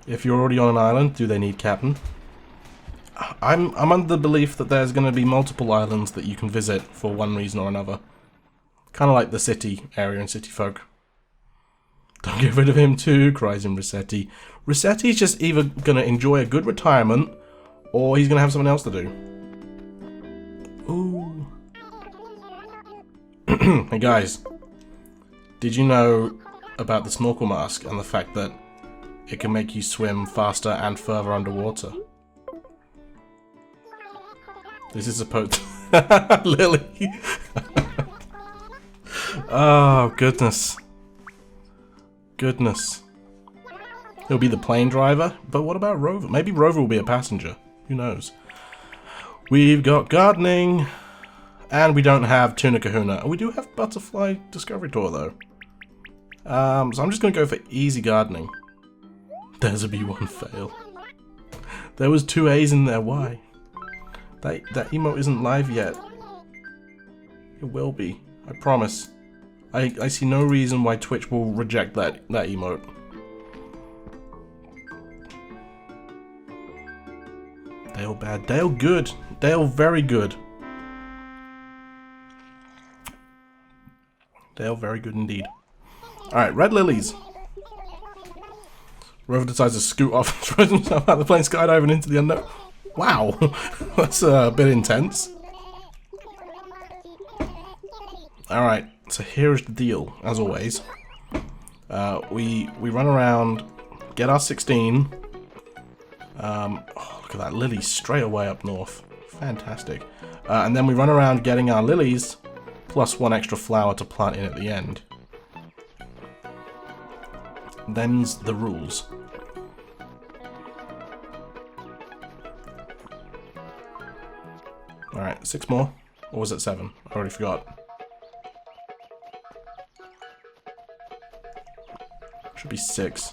If you're already on an island, do they need captain? I'm under the belief that there's going to be multiple islands that you can visit for one reason or another. Kind of like the city area in City Folk. Don't get rid of him too, cries in Rossetti. Rossetti's just either going to enjoy a good retirement, or he's going to have something else to do. Ooh. Hey guys, did you know about the snorkel mask and the fact that it can make you swim faster and further underwater? This is supposed to... Lily! Oh, goodness. Goodness. He'll be the plane driver, but what about Rover? Maybe Rover will be a passenger. Who knows? We've got gardening, and we don't have Tuna Kahuna. We do have Butterfly Discovery Tour, though. So I'm just going to go for easy gardening. There's a B1 fail. There was 2 A's in there, why? That emote isn't live yet. It will be, I promise. I see no reason why Twitch will reject that emote. Dale bad. Dale good. Dale very good. Dale very good indeed. Alright, red lilies. Rover decides to scoot off and throws himself out the plane skydiving into the unknown. Wow, that's a bit intense. Alright, so here's the deal, as always. We run around, get our 16. Oh, look at that, lily straight away up north. Fantastic. And then we run around getting our lilies, plus 1 extra flower to plant in at the end. Them's the rules. Alright, 6 more. Or was it 7? I already forgot. Should be 6.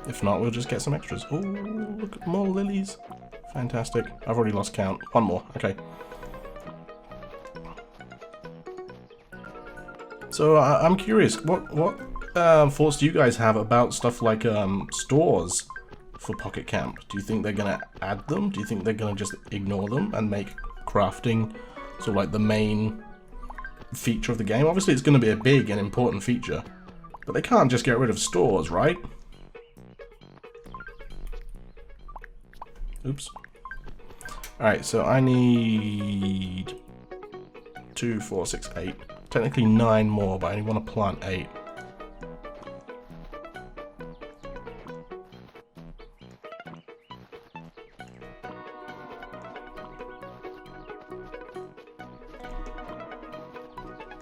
If not, we'll just get some extras. Oh, look at more lilies. Fantastic. I've already lost count. 1 more. Okay. So, I'm curious. What thoughts do you guys have about stuff like stores for Pocket Camp? Do you think they're going to add them? Do you think they're going to just ignore them and make crafting sort of like the main feature of the game? Obviously, it's going to be a big and important feature. But they can't just get rid of stores, right? Oops. Alright, so I need 2, 4, 6, 8. Technically 9 more, but I only want to plant 8.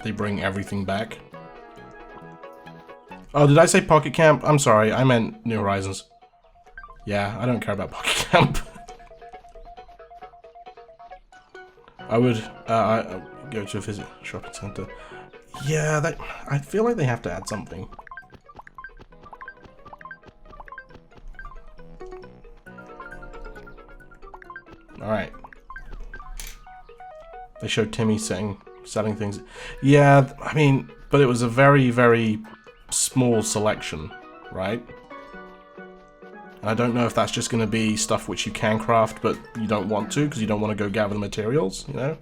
They bring everything back. Oh, did I say Pocket Camp? I'm sorry, I meant New Horizons. Yeah, I don't care about Pocket Camp. I would go to a visit shopping center. Yeah, I feel like they have to add something. Alright. They showed Timmy selling things. Yeah, I mean, but it was a very, very small selection, right? And I don't know if that's just going to be stuff which you can craft, but you don't want to, because you don't want to go gather the materials, you know?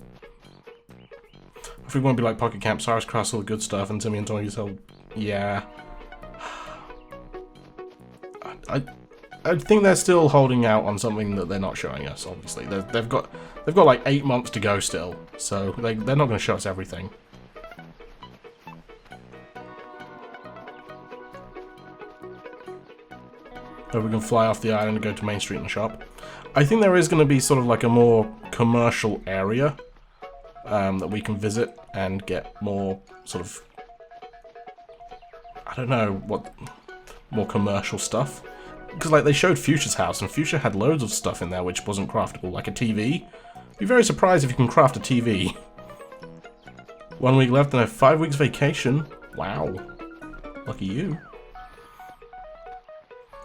If we want to be like Pocket Camp, Cyrus crafts all the good stuff, and Timmy and Tony sell... Yeah. I think they're still holding out on something that they're not showing us, obviously. They've got like 8 months to go still, so they're not going to show us everything. Hope we can fly off the island and go to Main Street and shop. I think there is going to be sort of like a more commercial area that we can visit and get more sort of... I don't know what... more commercial stuff. Because like they showed Fuchsia's house, and Fuchsia had loads of stuff in there which wasn't craftable, like a TV. Be very surprised if you can craft a TV. 1 week left and a 5 weeks vacation. Wow. Lucky you.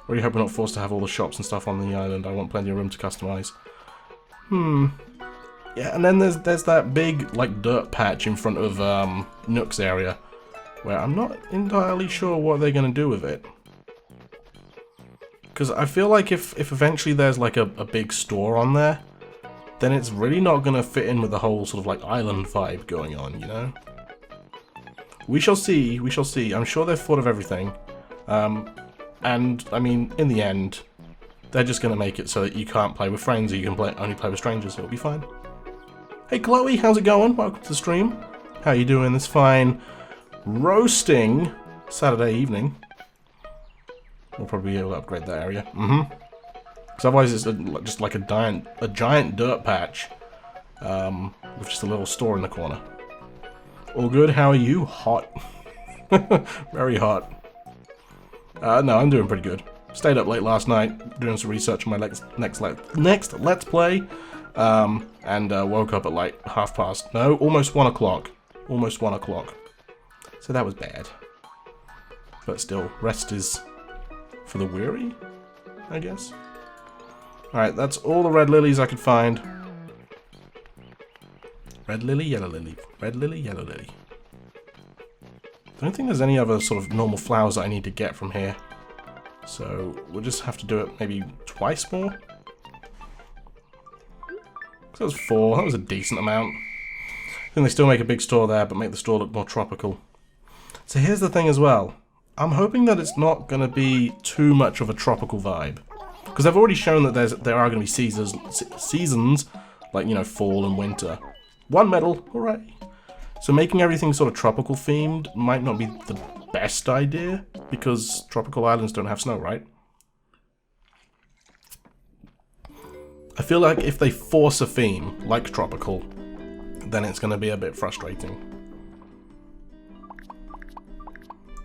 Really hope we're not forced to have all the shops and stuff on the island. I want plenty of room to customize. Yeah, and then there's that big like dirt patch in front of Nook's area, where I'm not entirely sure what they're going to do with it. Because I feel like if eventually there's like a big store on there, then it's really not going to fit in with the whole sort of like island vibe going on, you know? We shall see, we shall see. I'm sure they've thought of everything. And, I mean, in the end, they're just going to make it so that you can't play with friends or you can only play with strangers. It'll be fine. Hey Chloe, how's it going? Welcome to the stream. How you doing this fine roasting Saturday evening? We'll probably be able to upgrade that area. Because otherwise it's just like a giant dirt patch with just a little store in the corner. All good, how are you? Hot. Very hot. No, I'm doing pretty good. Stayed up late last night doing some research on my next Let's Play. And woke up at like almost 1 o'clock. Almost 1 o'clock. So that was bad. But still, rest is for the weary, I guess. Alright, that's all the red lilies I could find. Red lily, yellow lily. Red lily, yellow lily. I don't think there's any other sort of normal flowers that I need to get from here. So we'll just have to do it maybe twice more. So that was 4. That was a decent amount. I think they still make a big store there, but make the store look more tropical. So here's the thing as well. I'm hoping that it's not going to be too much of a tropical vibe. Because they've already shown that there are going to be seasons, like, you know, fall and winter. 1 medal, hooray! So making everything sort of tropical themed might not be the best idea, because tropical islands don't have snow, right? I feel like if they force a theme, like tropical, then it's going to be a bit frustrating.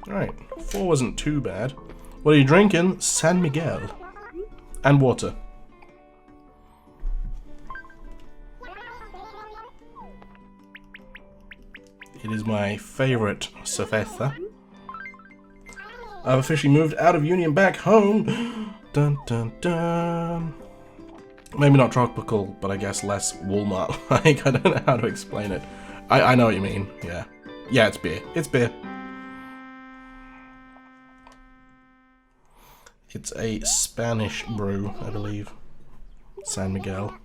Alright, 4 wasn't too bad. What are you drinking? San Miguel. And water. It is my favourite cerveza. I've officially moved out of uni and back home. Dun dun dun. Maybe not tropical, but I guess less Walmart-like. I don't know how to explain it. I know what you mean, yeah. Yeah, it's beer. It's beer. It's a Spanish brew, I believe. San Miguel.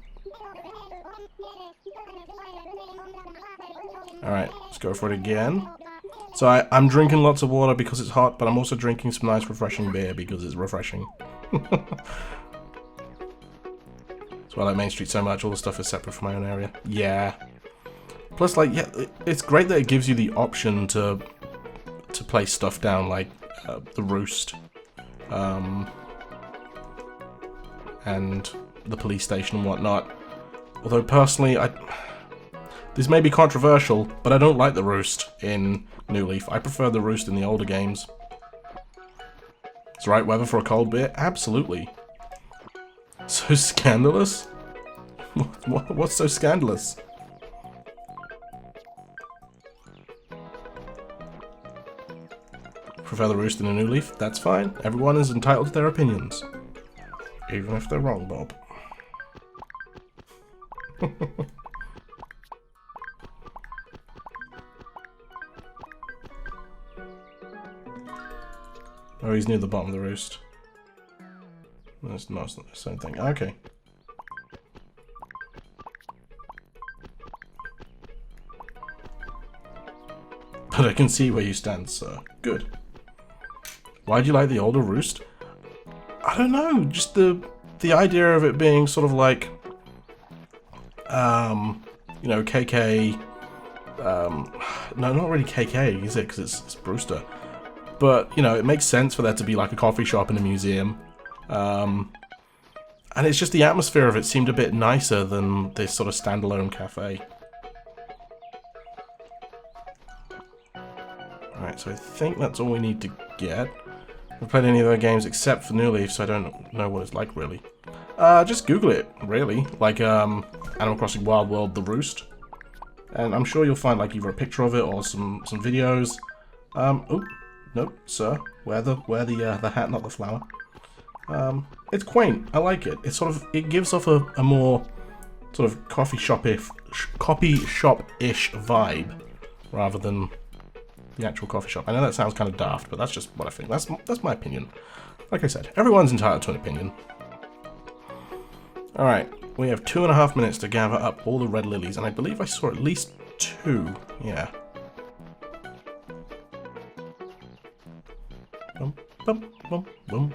Alright, let's go for it again. So I'm drinking lots of water because it's hot, but I'm also drinking some nice refreshing beer because it's refreshing. That's why I like Main Street so much, all the stuff is separate from my own area. Yeah. Plus, like, yeah, it's great that it gives you the option to place stuff down, like the Roost. And the police station and whatnot. Although personally, this may be controversial, but I don't like the Roost in New Leaf. I prefer the Roost in the older games. It's the right weather for a cold beer? Absolutely. So scandalous? What's so scandalous? Prefer the Roost in a New Leaf? That's fine. Everyone is entitled to their opinions. Even if they're wrong, Bob. Oh, he's near the bottom of the Roost. That's not the same thing. Okay. But I can see where you stand, sir. Good. Why do you like the older Roost? I don't know, just the idea of it being sort of like, you know, KK, no, not really KK, is it? Because it's Brewster. But, you know, it makes sense for there to be like a coffee shop and a museum. And it's just the atmosphere of it seemed a bit nicer than this sort of standalone cafe. Alright, so I think that's all we need to get. I've played any of their games except for New Leaf, so I don't know what it's like, really. Just Google it, really. Like, Animal Crossing Wild World The Roost. And I'm sure you'll find, like, either a picture of it or some videos. Oh, nope, sir. Wear the hat, not the flower. It's quaint. I like it. It's sort of, it gives off a more sort of coffee shop-ish vibe, rather than the actual coffee shop. I know that sounds kind of daft, but that's just what I think. That's my opinion. Like I said, everyone's entitled to an opinion. Alright, we have 2.5 minutes to gather up all the red lilies, and I believe I saw at least 2. Yeah. Bum, bum, bum, bum.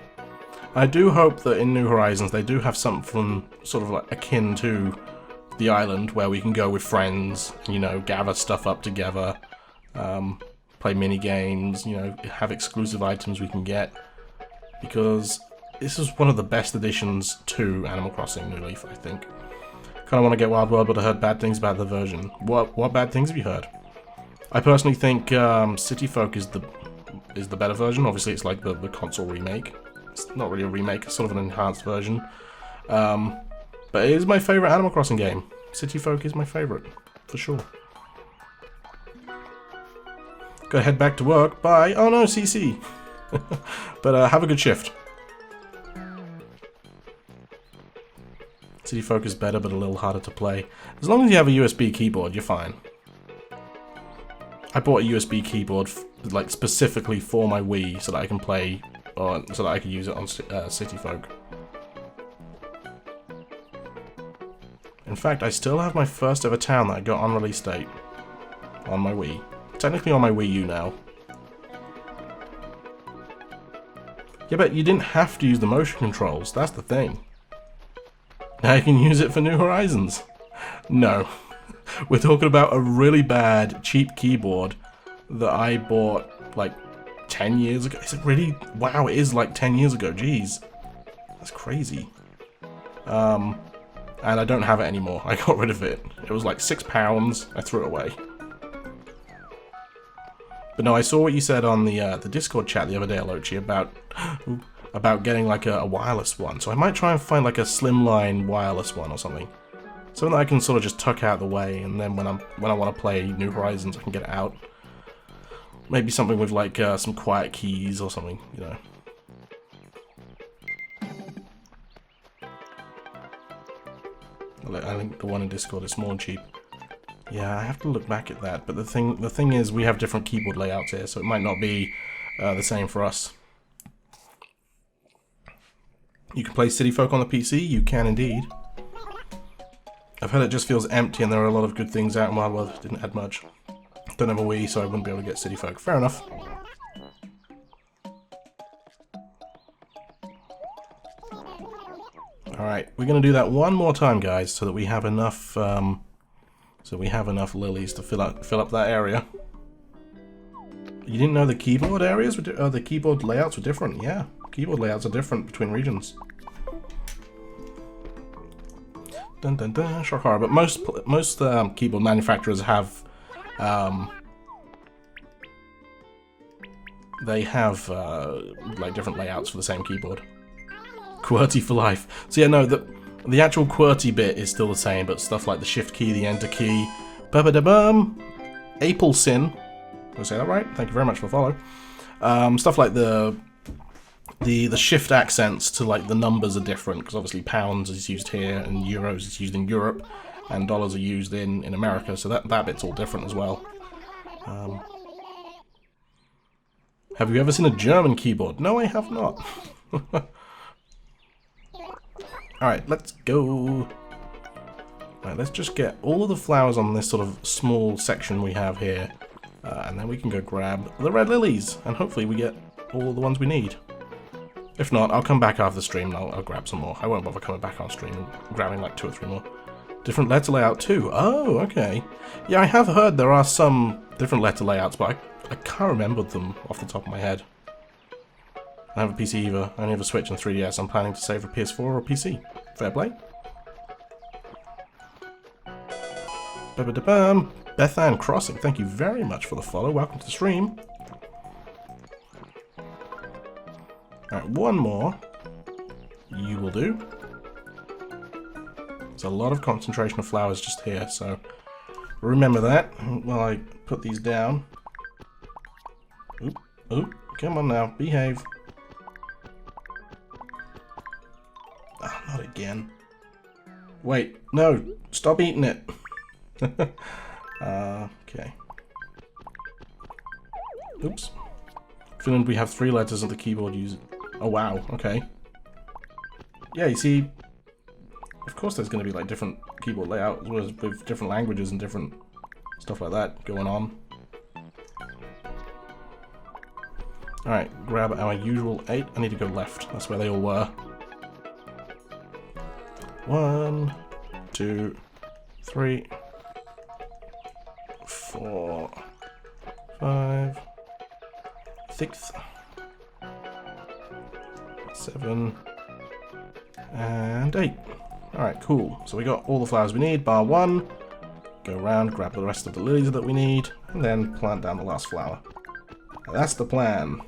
I do hope that in New Horizons they do have something sort of like akin to the island where we can go with friends, you know, gather stuff up together, play mini games, you know, have exclusive items we can get, because this is one of the best additions to Animal Crossing New Leaf, I think. Kind of want to get Wild World, but I heard bad things about the version. What bad things have you heard? I personally think City Folk is the better version. Obviously, it's like the console remake. It's not really a remake, it's sort of an enhanced version. But it is my favourite Animal Crossing game. City Folk is my favourite, for sure. Gotta head back to work. Bye. Oh no, CC. But have a good shift. City Folk is better, but a little harder to play. As long as you have a USB keyboard, you're fine. I bought a USB keyboard like specifically for my Wii so that I can play, or so that I can use it on City Folk. In fact, I still have my first ever town that I got on release date on my Wii. Technically on my Wii U now. Yeah, but you didn't have to use the motion controls, that's the thing. Now you can use it for New Horizons. No. We're talking about a really bad, cheap keyboard that I bought like 10 years ago. Is it really? Wow, it is like 10 years ago, jeez. That's crazy. And I don't have it anymore. I got rid of it. It was like £6. I threw it away. But no, I saw what you said on the Discord chat the other day, Alochi, about getting like a wireless one. So I might try and find like a slimline wireless one or something. Something that I can sort of just tuck out the way, and then when I want to play New Horizons, I can get it out. Maybe something with like some quiet keys or something, you know. I think the one in Discord is small and cheap. Yeah, I have to look back at that. But the thing is, we have different keyboard layouts here, so it might not be the same for us. You can play City Folk on the PC. You can indeed. I've heard it just feels empty, and there are a lot of good things out in Wild World. Didn't add much. Don't have a Wii, so I wouldn't be able to get City Folk. Fair enough. Alright, we're going to do that one more time, guys, so that we have enough lilies to fill up that area. You didn't know the keyboard areas were the keyboard layouts were different? Yeah, keyboard layouts are different between regions. Dun dun dun, shock horror. But most keyboard manufacturers have like different layouts for the same keyboard. QWERTY for life. So yeah, no, the actual QWERTY bit is still the same, but stuff like the shift key, the enter key, ba-ba-da-bum, Apelsin. Did I say that right? Thank you very much for the follow. Stuff like the shift accents to like the numbers are different, because obviously pounds is used here and euros is used in Europe, and dollars are used in America, so that bit's all different as well. Have you ever seen a German keyboard? No, I have not. Alright, let's go. Right, let's just get all of the flowers on this sort of small section we have here, and then we can go grab the red lilies, and hopefully we get all the ones we need. If not, I'll come back after the stream and I'll grab some more. I won't bother coming back on stream and grabbing like 2 or 3 more. Different letter layout too. Oh, okay. Yeah, I have heard there are some different letter layouts, but I can't remember them off the top of my head. I don't have a PC either. I only have a Switch and 3DS. I'm planning to save for PS4 or PC. Fair play. Ba-ba-da-bum. Bethan Crossing, thank you very much for the follow. Welcome to the stream. Alright, one more. You will do. There's a lot of concentration of flowers just here, so remember that while I put these down. Oop, oop, come on now, behave. Ah, not again. Wait, no, stop eating it. Okay. Oops. Finland, we have 3 letters on the keyboard using... Oh, wow. Okay. Yeah, you see... Of course there's going to be, like, different keyboard layouts with different languages and different stuff like that going on. Alright, grab our usual 8. I need to go left. That's where they all were. 1, 2, 3, 4, 5, 6, 7, and 8. Alright, cool. So we got all the flowers we need, bar 1. Go around, grab the rest of the lilies that we need, and then plant down the last flower. That's the plan.